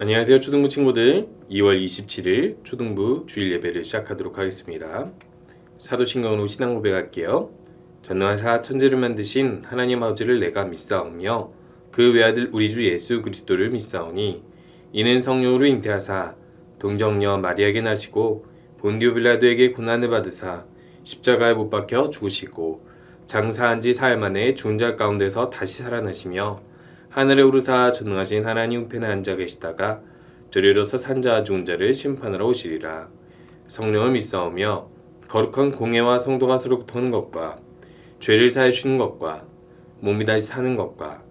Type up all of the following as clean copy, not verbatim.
안녕하세요 초등부 친구들. 2월 27일 초등부 주일 예배를 시작하도록 하겠습니다. 사도신경으로 신앙 고백할게요. 전능하사 천지를 만드신 하나님 아버지를 내가 믿사오며 그 외아들 우리 주 예수 그리스도를 믿사오니 이는 성령으로 잉태하사 동정녀 마리아에게 나시고 본디오 빌라도에게 고난을 받으사 십자가에 못 박혀 죽으시고 장사한 지 사흘 만에 죽은 자 가운데서 다시 살아나시며 하늘에 오르사 전능하신 하나님 우편에 앉아 계시다가 저리로서 산자와 죽은 자를 심판하러 오시리라. 성령을 믿사오며 거룩한 공예와 성도가 서로 붙는 것과 죄를 사해 주는 것과 몸이 다시 사는 것과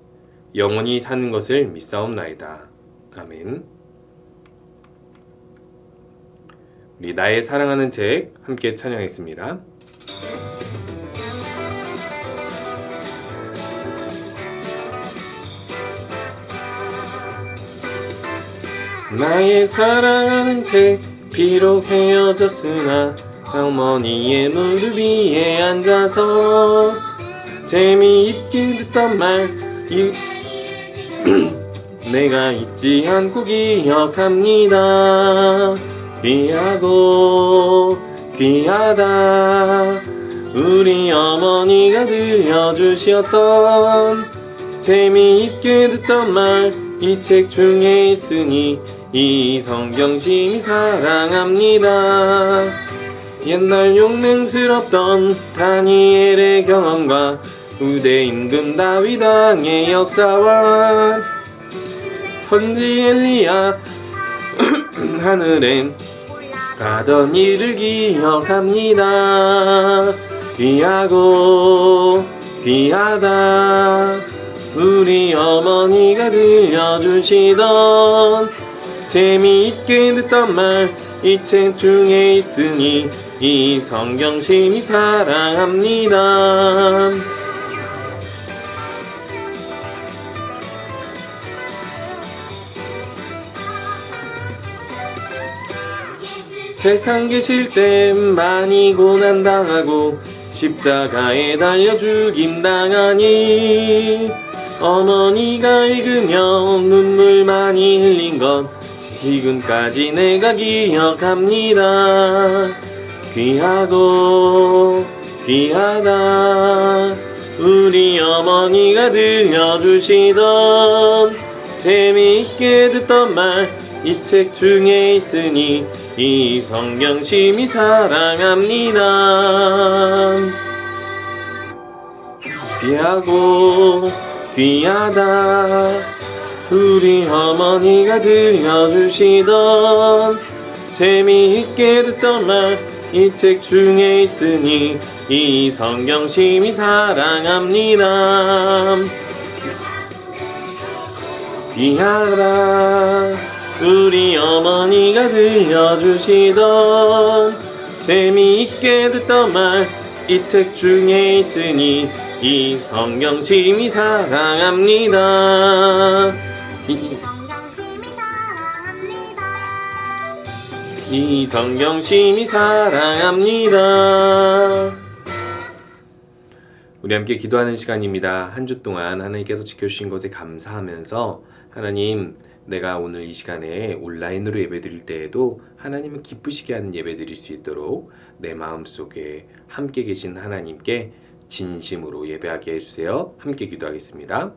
영원히 사는 것을 믿사옵나이다. 아멘. 우리 나의 사랑하는 책 함께 찬양했습니다. 나의 사랑하는 책 비록 헤어졌으나 어머니의 무릎 위에 앉아서 재미있게 듣던 말 내가 잊지 않고 기억합니다. 귀하고 귀하다 우리 어머니가 들려주셨던 재미있게 듣던 말 이 책 중에 있으니 이 성경 심히 사랑합니다. 옛날 용맹스럽던 다니엘의 경험과 우대 임금 다윗 왕의 역사와 선지 엘리야 하늘엔 가던 일을 기억합니다. 귀하고 귀하다 우리 어머니가 들려주시던 재미있게 듣던 말 이 책 중에 있으니 이 성경 심히 사랑합니다. 세상 계실 때 많이 고난당하고 십자가에 달려 죽임당하니 어머니가 읽으며 눈물 많이 흘린 것 지금까지 내가 기억합니다. 귀하고 귀하다 우리 어머니가 들려주시던 재미있게 듣던 말 이 책 중에 있으니 이 성경 심히 사랑합니다. 귀하고 귀하다 우리 어머니가 들려주시던 재미있게 듣던 말 이 책 중에 있으니 이 성경 심히 사랑합니다. 귀하다 우리 어머니가 들려주시던 재미있게 듣던 말 이 책 중에 있으니 이 성경 심히 사랑합니다. 이 성경 심히 사랑합니다. 우리 함께 기도하는 시간입니다. 한 주 동안 하나님께서 지켜주신 것에 감사하면서 하나님 내가 오늘 이 시간에 온라인으로 예배드릴 때에도 하나님을 기쁘시게 하는 예배 드릴 수 있도록 내 마음속에 함께 계신 하나님께 진심으로 예배하게 해주세요. 함께 기도하겠습니다.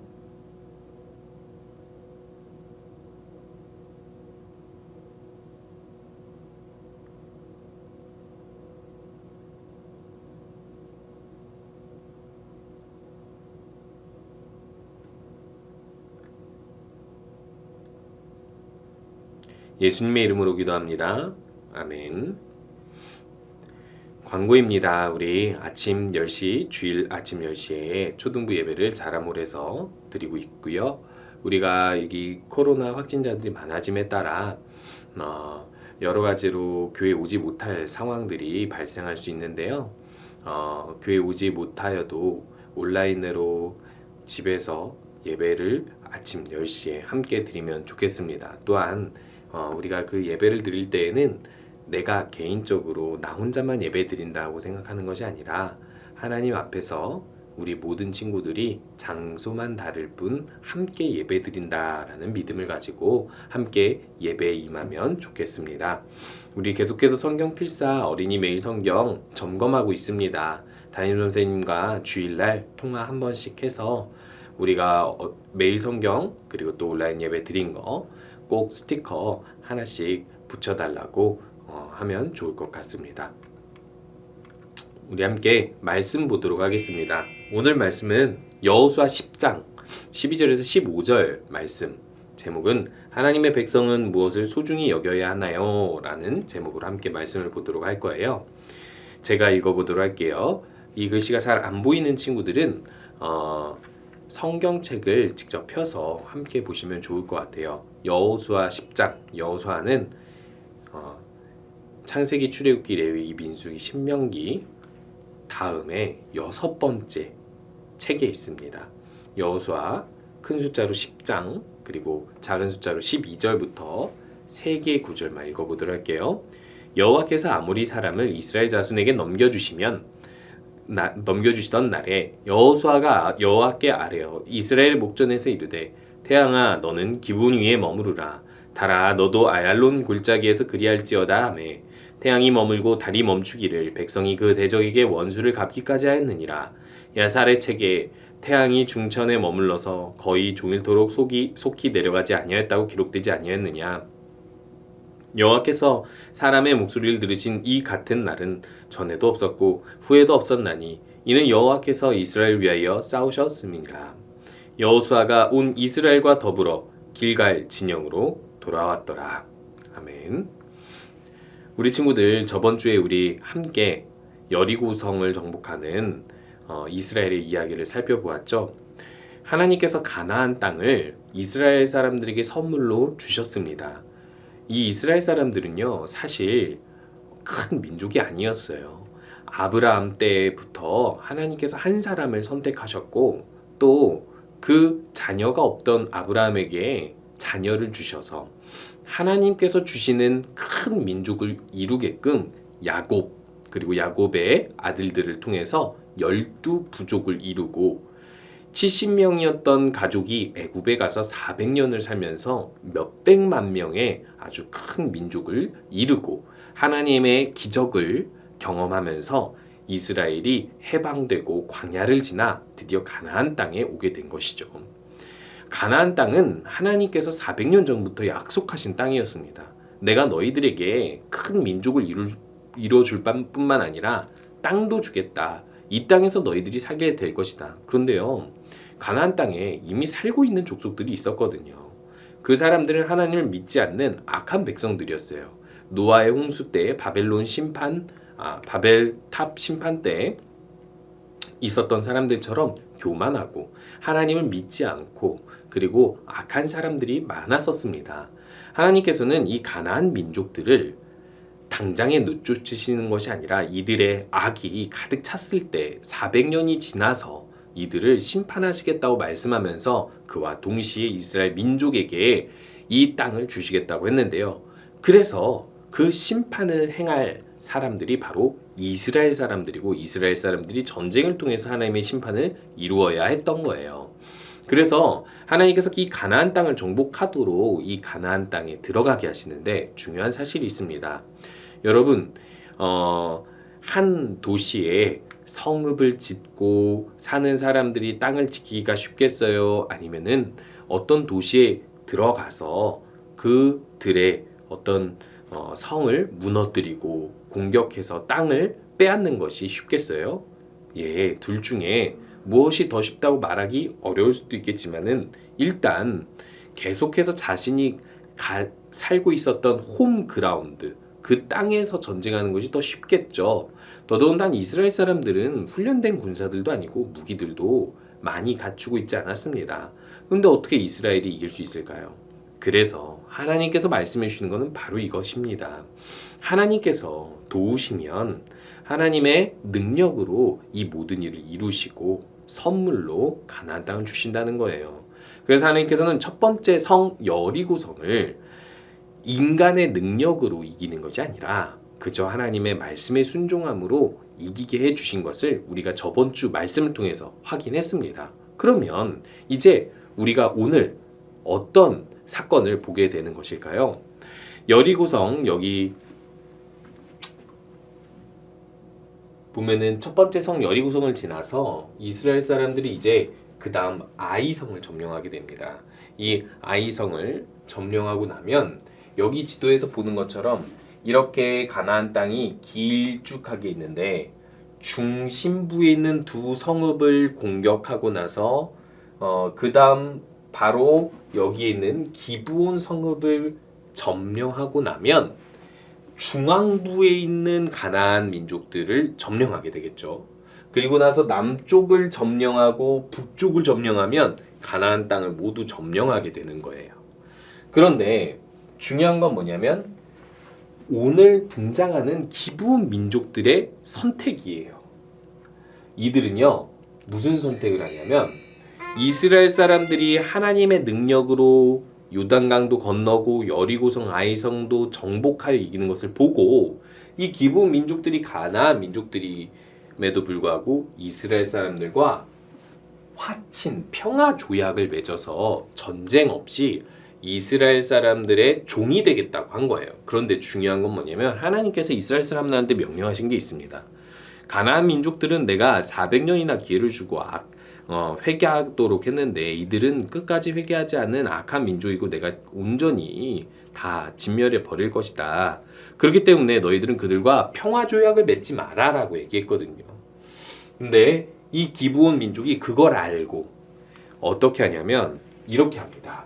예수님의 이름으로 기도합니다. 아멘. 광고입니다. 우리 아침 10시, 주일 아침 10시에 초등부 예배를 자라몰에서 드리고 있고요. 우리가 여기 코로나 확진자들이 많아짐에 따라 여러 가지로 교회 오지 못할 상황들이 발생할 수 있는데요. 교회 오지 못하여도 온라인으로 집에서 예배를 아침 10시에 함께 드리면 좋겠습니다. 또한 우리가 그 예배를 드릴 때에는 내가 개인적으로 나 혼자만 예배 드린다고 생각하는 것이 아니라 하나님 앞에서 우리 모든 친구들이 장소만 다를 뿐 함께 예배드린다라는 믿음을 가지고 함께 예배에 임하면 좋겠습니다. 우리 계속해서 성경 필사 어린이 매일 성경 점검하고 있습니다. 담임 선생님과 주일날 통화 한 번씩 해서 우리가 매일 성경 그리고 또 온라인 예배 드린 거 꼭 스티커 하나씩 붙여달라고 하면 좋을 것 같습니다. 우리 함께 말씀 보도록 하겠습니다. 오늘 말씀은 여호수아 10장 12절에서 15절 말씀. 제목은 하나님의 백성은 무엇을 소중히 여겨야 하나요? 라는 제목으로 함께 말씀을 보도록 할 거예요. 제가 읽어보도록 할게요. 이 글씨가 잘 안 보이는 친구들은 성경책을 직접 펴서 함께 보시면 좋을 것 같아요. 여호수아 10장, 여호수아는 창세기, 출애굽기, 레위기, 민수기, 신명기 다음에 6번째 책에 있습니다. 여호수아 큰 숫자로 10장 그리고 작은 숫자로 12절부터 3개의 구절만 읽어보도록 할게요. 여호와께서 아모리 사람을 이스라엘 자손에게 넘겨주시던 날에 여호수아가 여호와께 아뢰어 이스라엘 목전에서 이르되 태양아 너는 기분 위에 머무르라. 달아 너도 아얄론 골짜기에서 그리할지어다 하매 태양이 머물고 달이 멈추기를 백성이 그 대적에게 원수를 갚기까지 하였느니라. 야살의 책에 태양이 중천에 머물러서 거의 종일토록 속히 내려가지 아니하였다고 기록되지 아니하였느냐. 여호와께서 사람의 목소리를 들으신 이 같은 날은 전에도 없었고 후에도 없었나니 이는 여호와께서 이스라엘 위하여 싸우셨음이니라. 여호수아가 온 이스라엘과 더불어 길갈 진영으로 돌아왔더라. 아멘. 우리 친구들 저번 주에 우리 함께 여리고성을 정복하는 이스라엘의 이야기를 살펴보았죠. 하나님께서 가나안 땅을 이스라엘 사람들에게 선물로 주셨습니다. 이 이스라엘 사람들은요 사실 큰 민족이 아니었어요. 아브라함 때부터 하나님께서 한 사람을 선택하셨고 또 그 자녀가 없던 아브라함에게 자녀를 주셔서 하나님께서 주시는 큰 민족을 이루게끔 야곱 그리고 야곱의 아들들을 통해서 12부족을 이루고 70명이었던 가족이 애굽에 가서 400년을 살면서 몇백만 명의 아주 큰 민족을 이루고 하나님의 기적을 경험하면서 이스라엘이 해방되고 광야를 지나 드디어 가나안 땅에 오게 된 것이죠. 가나안 땅은 하나님께서 400년 전부터 약속하신 땅이었습니다. 내가 너희들에게 큰 민족을 이루어줄 뿐만 아니라 땅도 주겠다. 이 땅에서 너희들이 살게 될 것이다. 그런데요, 가나안 땅에 이미 살고 있는 족속들이 있었거든요. 그 사람들은 하나님을 믿지 않는 악한 백성들이었어요. 노아의 홍수 때 바벨탑 심판 때 있었던 사람들처럼 교만하고 하나님을 믿지 않고 그리고 악한 사람들이 많았었습니다. 하나님께서는 이 가나안 민족들을 당장에 내쫓으시는 것이 아니라 이들의 악이 가득 찼을 때 400년이 지나서 이들을 심판하시겠다고 말씀하면서 그와 동시에 이스라엘 민족에게 이 땅을 주시겠다고 했는데요. 그래서 그 심판을 행할 사람들이 바로 이스라엘 사람들이고 이스라엘 사람들이 전쟁을 통해서 하나님의 심판을 이루어야 했던 거예요. 그래서 하나님께서 이 가나안 땅을 정복하도록 이 가나안 땅에 들어가게 하시는데 중요한 사실이 있습니다. 여러분, 한 도시에 성읍을 짓고 사는 사람들이 땅을 지키기가 쉽겠어요? 아니면은 어떤 도시에 들어가서 그들의 어떤 성을 무너뜨리고 공격해서 땅을 빼앗는 것이 쉽겠어요? 예, 둘 중에 무엇이 더 쉽다고 말하기 어려울 수도 있겠지만은 일단 계속해서 자신이 살고 있었던 홈 그라운드, 그 땅에서 전쟁하는 것이 더 쉽겠죠. 더더군다나 이스라엘 사람들은 훈련된 군사들도 아니고 무기들도 많이 갖추고 있지 않았습니다. 그런데 어떻게 이스라엘이 이길 수 있을까요? 그래서 하나님께서 말씀해 주시는 것은 바로 이것입니다. 하나님께서 도우시면 하나님의 능력으로 이 모든 일을 이루시고 선물로 가나안 땅을 주신다는 거예요. 그래서 하나님께서는 첫 번째 성 여리고성을 인간의 능력으로 이기는 것이 아니라 그저 하나님의 말씀에 순종함으로 이기게 해주신 것을 우리가 저번 주 말씀을 통해서 확인했습니다. 그러면 이제 우리가 오늘 어떤 사건을 보게 되는 것일까요? 여리고성 여기 보면은 첫 번째 성 여리고성을 지나서 이스라엘 사람들이 이제 그 다음 아이성을 점령하게 됩니다. 이 아이성을 점령하고 나면 여기 지도에서 보는 것처럼 이렇게 가나안 땅이 길쭉하게 있는데 중심부에 있는 두 성읍을 공격하고 나서 그 다음 바로 여기에 있는 기브온 성읍을 점령하고 나면 중앙부에 있는 가나안 민족들을 점령하게 되겠죠. 그리고 나서 남쪽을 점령하고 북쪽을 점령하면 가나안 땅을 모두 점령하게 되는 거예요. 그런데 중요한 건 뭐냐면 오늘 등장하는 기브온 민족들의 선택이에요. 이들은요 무슨 선택을 하냐면 이스라엘 사람들이 하나님의 능력으로 요단강도 건너고 여리고성 아이성도 정복하여 이기는 것을 보고 이 기브온 민족들이 가나안 민족들임에도 불구하고 이스라엘 사람들과 화친 평화 조약을 맺어서 전쟁 없이 이스라엘 사람들의 종이 되겠다고 한 거예요. 그런데 중요한 건 뭐냐면 하나님께서 이스라엘 사람들한테 명령하신 게 있습니다. 가나안 민족들은 내가 400년이나 기회를 주고 회개하도록 했는데 이들은 끝까지 회개하지 않는 악한 민족이고 내가 온전히 다 진멸해 버릴 것이다. 그렇기 때문에 너희들은 그들과 평화 조약을 맺지 마라라고 얘기했거든요. 근데 이 기브온 민족이 그걸 알고 어떻게 하냐면 이렇게 합니다.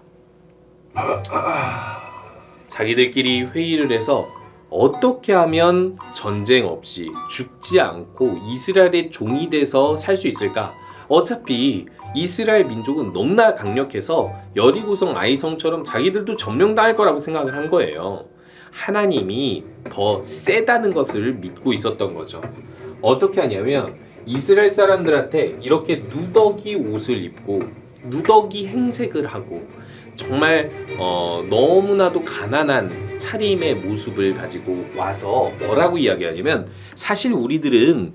자기들끼리 회의를 해서 어떻게 하면 전쟁 없이 죽지 않고 이스라엘의 종이 돼서 살 수 있을까? 어차피 이스라엘 민족은 너무나 강력해서 여리고성 아이성처럼 자기들도 점령당할 거라고 생각을 한 거예요. 하나님이 더 세다는 것을 믿고 있었던 거죠. 어떻게 하냐면 이스라엘 사람들한테 이렇게 누더기 옷을 입고 누더기 행색을 하고 정말 너무나도 가난한 차림의 모습을 가지고 와서 뭐라고 이야기하냐면 사실 우리들은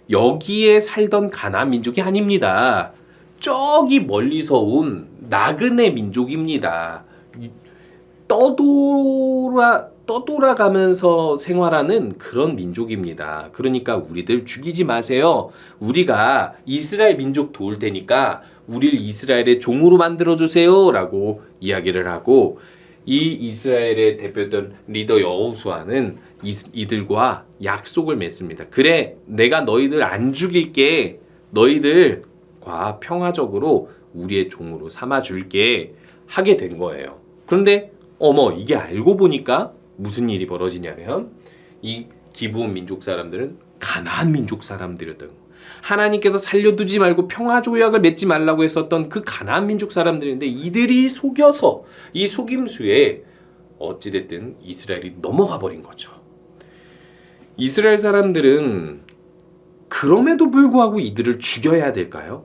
여기에 살던 가나안 민족이 아닙니다. 저기 멀리서 온 나그네 민족입니다. 떠돌아가면서 생활하는 그런 민족입니다. 그러니까 우리들 죽이지 마세요. 우리가 이스라엘 민족 도울 테니까 우리를 이스라엘의 종으로 만들어주세요 라고 이야기를 하고 이 이스라엘의 대표던 리더 여호수아는 이들과 약속을 맺습니다. 그래 내가 너희들 안 죽일게. 너희들과 평화적으로 우리의 종으로 삼아줄게 하게 된 거예요. 그런데 이게 알고 보니까 무슨 일이 벌어지냐면 이 기브온 민족 사람들은 가나안 민족 사람들이었던 거예요. 하나님께서 살려두지 말고 평화 조약을 맺지 말라고 했었던 그 가나안 민족 사람들인데 이들이 속여서 이 속임수에 어찌됐든 이스라엘이 넘어가 버린 거죠. 이스라엘 사람들은 그럼에도 불구하고 이들을 죽여야 될까요?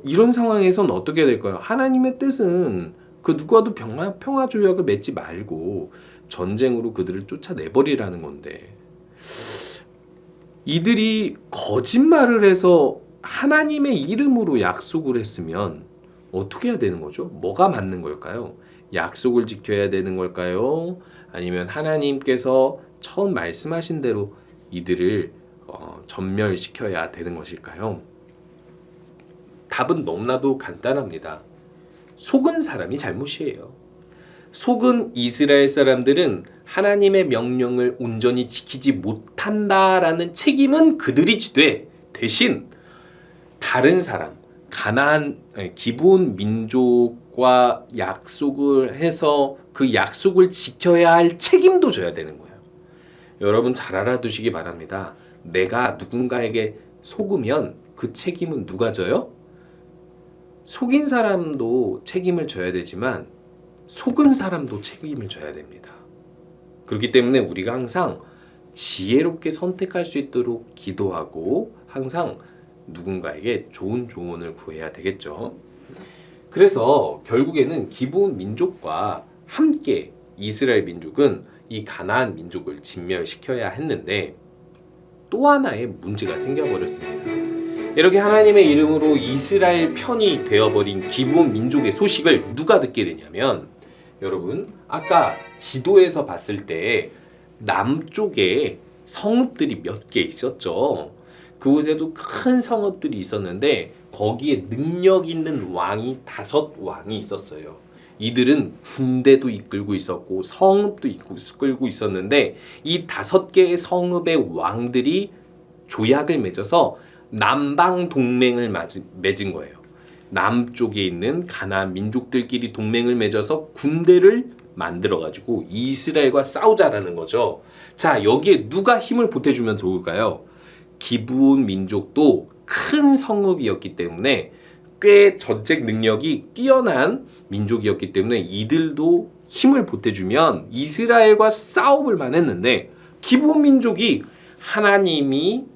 이런 상황에선 어떻게 될까요? 하나님의 뜻은 그 누구와도 평화 조약을 맺지 말고 전쟁으로 그들을 쫓아내버리라는 건데 이들이 거짓말을 해서 하나님의 이름으로 약속을 했으면 어떻게 해야 되는 거죠? 뭐가 맞는 걸까요? 약속을 지켜야 되는 걸까요? 아니면 하나님께서 처음 말씀하신 대로 이들을 전멸시켜야 되는 것일까요? 답은 너무나도 간단합니다. 속은 사람이 잘못이에요. 속은 이스라엘 사람들은 하나님의 명령을 온전히 지키지 못한다라는 책임은 그들이 지되 대신 다른 사람, 기브온 민족과 약속을 해서 그 약속을 지켜야 할 책임도 져야 되는 거예요. 여러분 잘 알아두시기 바랍니다. 내가 누군가에게 속으면 그 책임은 누가 져요? 속인 사람도 책임을 져야 되지만 속은 사람도 책임을 져야 됩니다. 그렇기 때문에 우리가 항상 지혜롭게 선택할 수 있도록 기도하고 항상 누군가에게 좋은 조언을 구해야 되겠죠. 그래서 결국에는 기브온 민족과 함께 이스라엘 민족은 이 가나안 민족을 진멸시켜야 했는데 또 하나의 문제가 생겨버렸습니다. 이렇게 하나님의 이름으로 이스라엘 편이 되어버린 기브온 민족의 소식을 누가 듣게 되냐면, 여러분 아까 지도에서 봤을 때 남쪽에 성읍들이 몇 개 있었죠. 그곳에도 큰 성읍들이 있었는데 거기에 능력 있는 왕이 5왕이 있었어요. 이들은 군대도 이끌고 있었고 성읍도 이끌고 있었는데 이 5개의 성읍의 왕들이 조약을 맺어서 남방 동맹을 맺은 거예요. 남쪽에 있는 가나안 민족들끼리 동맹을 맺어서 군대를 만들어가지고 이스라엘과 싸우자라는 거죠. 자, 여기에 누가 힘을 보태주면 좋을까요? 기브온 민족도 큰 성읍이었기 때문에 꽤 전쟁 능력이 뛰어난 민족이었기 때문에 이들도 힘을 보태주면 이스라엘과 싸워볼 만했는데, 기브온 민족이 하나님이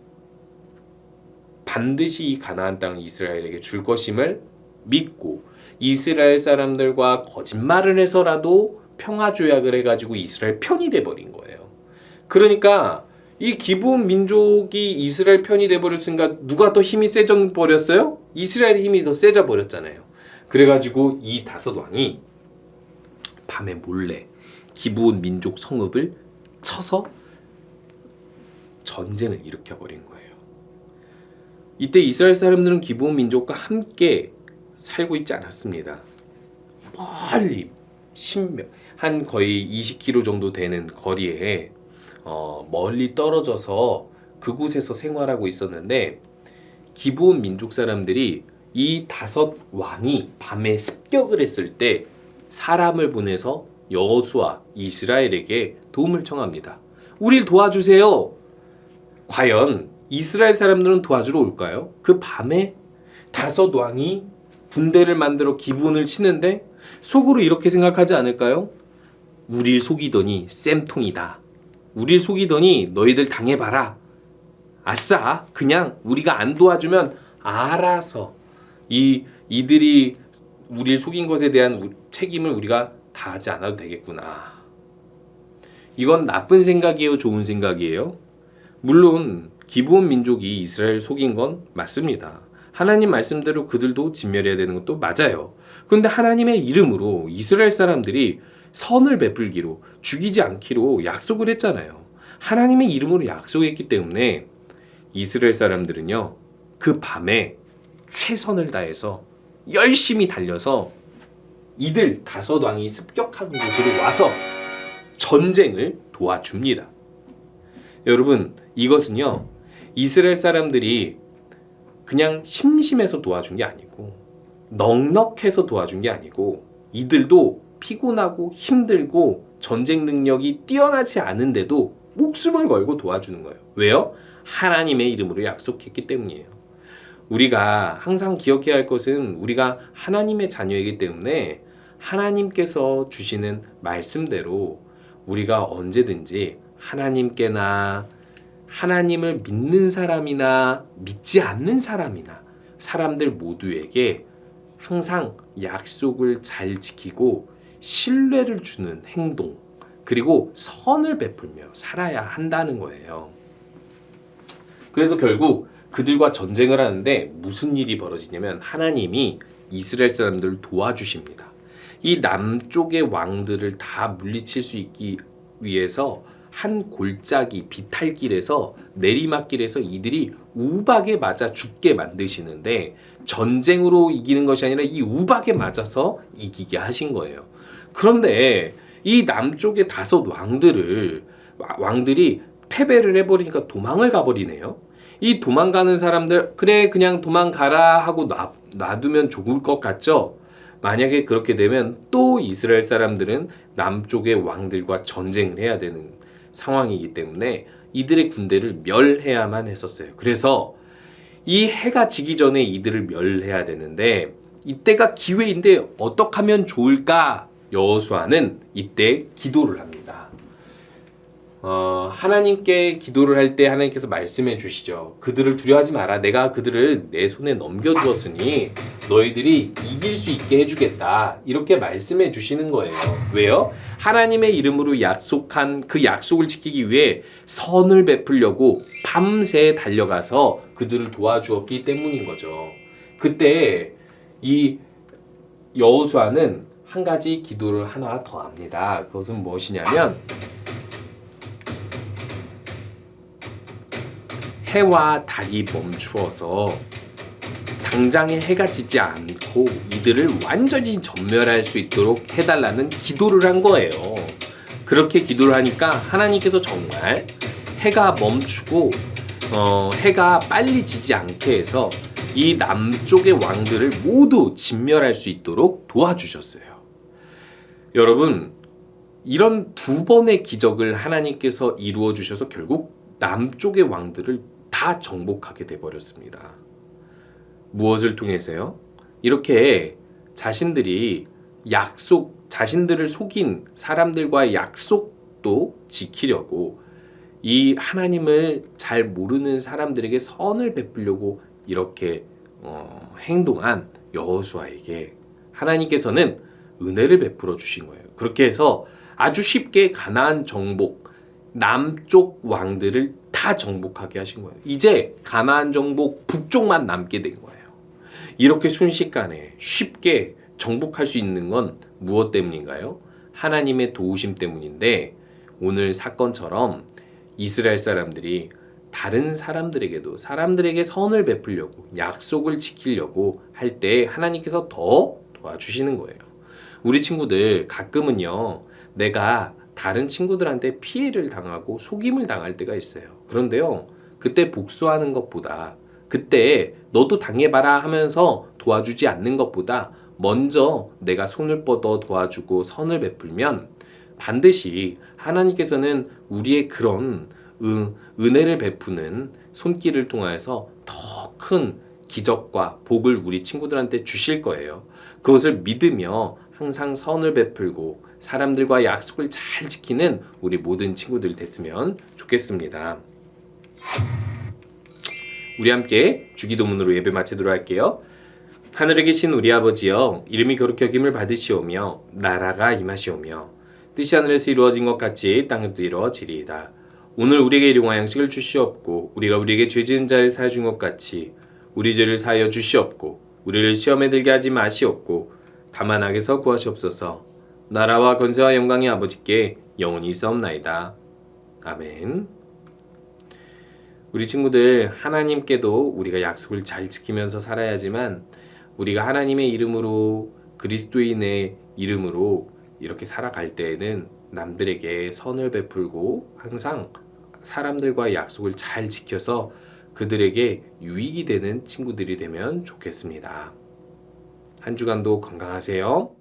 반드시 이 가나안 땅을 이스라엘에게 줄 것임을 믿고 이스라엘 사람들과 거짓말을 해서라도 평화 조약을 해가지고 이스라엘 편이 돼버린 거예요. 그러니까 이 기브온 민족이 이스라엘 편이 돼버렸으니까 누가 더 힘이 세져 버렸어요? 이스라엘의 힘이 더 세져 버렸잖아요. 그래가지고 이 5왕이 밤에 몰래 기브온 민족 성읍을 쳐서 전쟁을 일으켜버린 거예요. 이때 이스라엘 사람들은 기브온 민족과 함께 살고 있지 않았습니다. 멀리 한 거의 20km 정도 되는 거리에 멀리 떨어져서 그곳에서 생활하고 있었는데, 기브온 민족 사람들이 이 5왕이 밤에 습격을 했을 때 사람을 보내서 여호수아 이스라엘에게 도움을 청합니다. 우리를 도와주세요. 과연 이스라엘 사람들은 도와주러 올까요? 그 밤에 5왕이 군대를 만들어 기브온을 치는데 속으로 이렇게 생각하지 않을까요? 우릴 속이더니 쌤통이다. 우릴 속이더니 너희들 당해봐라. 아싸, 그냥 우리가 안 도와주면 알아서 이들이 우릴 속인 것에 대한 책임을 우리가 다 하지 않아도 되겠구나. 이건 나쁜 생각이에요, 좋은 생각이에요? 물론 기브온 민족이 이스라엘 속인 건 맞습니다. 하나님 말씀대로 그들도 진멸해야 되는 것도 맞아요. 그런데 하나님의 이름으로 이스라엘 사람들이 선을 베풀기로, 죽이지 않기로 약속을 했잖아요. 하나님의 이름으로 약속했기 때문에 이스라엘 사람들은요, 그 밤에 최선을 다해서 열심히 달려서 이들 5왕이 습격한 곳으로 와서 전쟁을 도와줍니다. 여러분, 이것은요, 이스라엘 사람들이 그냥 심심해서 도와준 게 아니고 넉넉해서 도와준 게 아니고 이들도 피곤하고 힘들고 전쟁 능력이 뛰어나지 않은데도 목숨을 걸고 도와주는 거예요. 왜요? 하나님의 이름으로 약속했기 때문이에요. 우리가 항상 기억해야 할 것은 우리가 하나님의 자녀이기 때문에 하나님께서 주시는 말씀대로 우리가 언제든지 하나님께나 하나님을 믿는 사람이나 믿지 않는 사람이나 사람들 모두에게 항상 약속을 잘 지키고 신뢰를 주는 행동, 그리고 선을 베풀며 살아야 한다는 거예요. 그래서 결국 그들과 전쟁을 하는데 무슨 일이 벌어지냐면 하나님이 이스라엘 사람들을 도와주십니다. 이 남쪽의 왕들을 다 물리칠 수 있기 위해서 한 골짜기 비탈길에서 내리막길에서 이들이 우박에 맞아 죽게 만드시는데, 전쟁으로 이기는 것이 아니라 이 우박에 맞아서 이기게 하신 거예요. 그런데 이 남쪽의 5왕들이 패배를 해버리니까 도망을 가버리네요. 이 도망가는 사람들, 그래 그냥 도망가라 하고 놔두면 좋을 것 같죠? 만약에 그렇게 되면 또 이스라엘 사람들은 남쪽의 왕들과 전쟁을 해야 되는 상황이기 때문에 이들의 군대를 멸해야만 했었어요. 그래서 이 해가 지기 전에 이들을 멸해야 되는데 이때가 기회인데 어떻게 하면 좋을까? 여호수아는 이때 기도를 합니다. 하나님께 기도를 할 때 하나님께서 말씀해 주시죠. 그들을 두려워하지 마라. 내가 그들을 내 손에 넘겨주었으니 너희들이 이길 수 있게 해주겠다. 이렇게 말씀해 주시는 거예요. 왜요? 하나님의 이름으로 약속한 그 약속을 지키기 위해 선을 베풀려고 밤새 달려가서 그들을 도와주었기 때문인 거죠. 그때 이 여호수아는 한 가지 기도를 하나 더 합니다. 그것은 무엇이냐면 해와 달이 멈추어서 당장에 해가 지지 않고 이들을 완전히 전멸할 수 있도록 해달라는 기도를 한 거예요. 그렇게 기도를 하니까 하나님께서 정말 해가 멈추고 해가 빨리 지지 않게 해서 이 남쪽의 왕들을 모두 진멸할 수 있도록 도와주셨어요. 여러분, 이런 두 번의 기적을 하나님께서 이루어 주셔서 결국 남쪽의 왕들을 다 정복하게 돼버렸습니다. 무엇을 통해서요? 이렇게 자신들이 자신들을 속인 사람들과의 약속도 지키려고 이 하나님을 잘 모르는 사람들에게 선을 베풀려고 이렇게 행동한 여호수아에게 하나님께서는 은혜를 베풀어 주신 거예요. 그렇게 해서 아주 쉽게 가나안 정복, 남쪽 왕들을 다 정복하게 하신 거예요. 이제 가나안 정복 북쪽만 남게 된 거예요. 이렇게 순식간에 쉽게 정복할 수 있는 건 무엇 때문인가요? 하나님의 도우심 때문인데, 오늘 사건처럼 이스라엘 사람들이 다른 사람들에게 선을 베풀려고 약속을 지키려고 할 때 하나님께서 더 도와주시는 거예요. 우리 친구들 가끔은요, 내가 다른 친구들한테 피해를 당하고 속임을 당할 때가 있어요. 그런데요, 그때 복수하는 것보다, 그때 너도 당해봐라 하면서 도와주지 않는 것보다 먼저 내가 손을 뻗어 도와주고 선을 베풀면 반드시 하나님께서는 우리의 그런 은혜를 베푸는 손길을 통해서 더 큰 기적과 복을 우리 친구들한테 주실 거예요. 그것을 믿으며 항상 선을 베풀고 사람들과 약속을 잘 지키는 우리 모든 친구들 됐으면 좋겠습니다. 우리 함께 주기도문으로 예배 마치도록 할게요. 하늘에 계신 우리 아버지여, 이름이 거룩히 여김을 받으시오며 나라가 임하시오며 뜻이 하늘에서 이루어진 것 같이 땅에도 이루어지리이다. 오늘 우리에게 일용할 양식을 주시옵고 우리가 우리에게 죄 지은 자를 사하여 준 것 같이 우리 죄를 사하여 주시옵고 우리를 시험에 들게 하지 마시옵고 다만 악에서 구하시옵소서. 나라와 권세와 영광이 아버지께 영원히 있사옵나이다. 아멘. 우리 친구들, 하나님께도 우리가 약속을 잘 지키면서 살아야지만 우리가 하나님의 이름으로, 그리스도인의 이름으로 이렇게 살아갈 때에는 남들에게 선을 베풀고 항상 사람들과의 약속을 잘 지켜서 그들에게 유익이 되는 친구들이 되면 좋겠습니다. 한 주간도 건강하세요.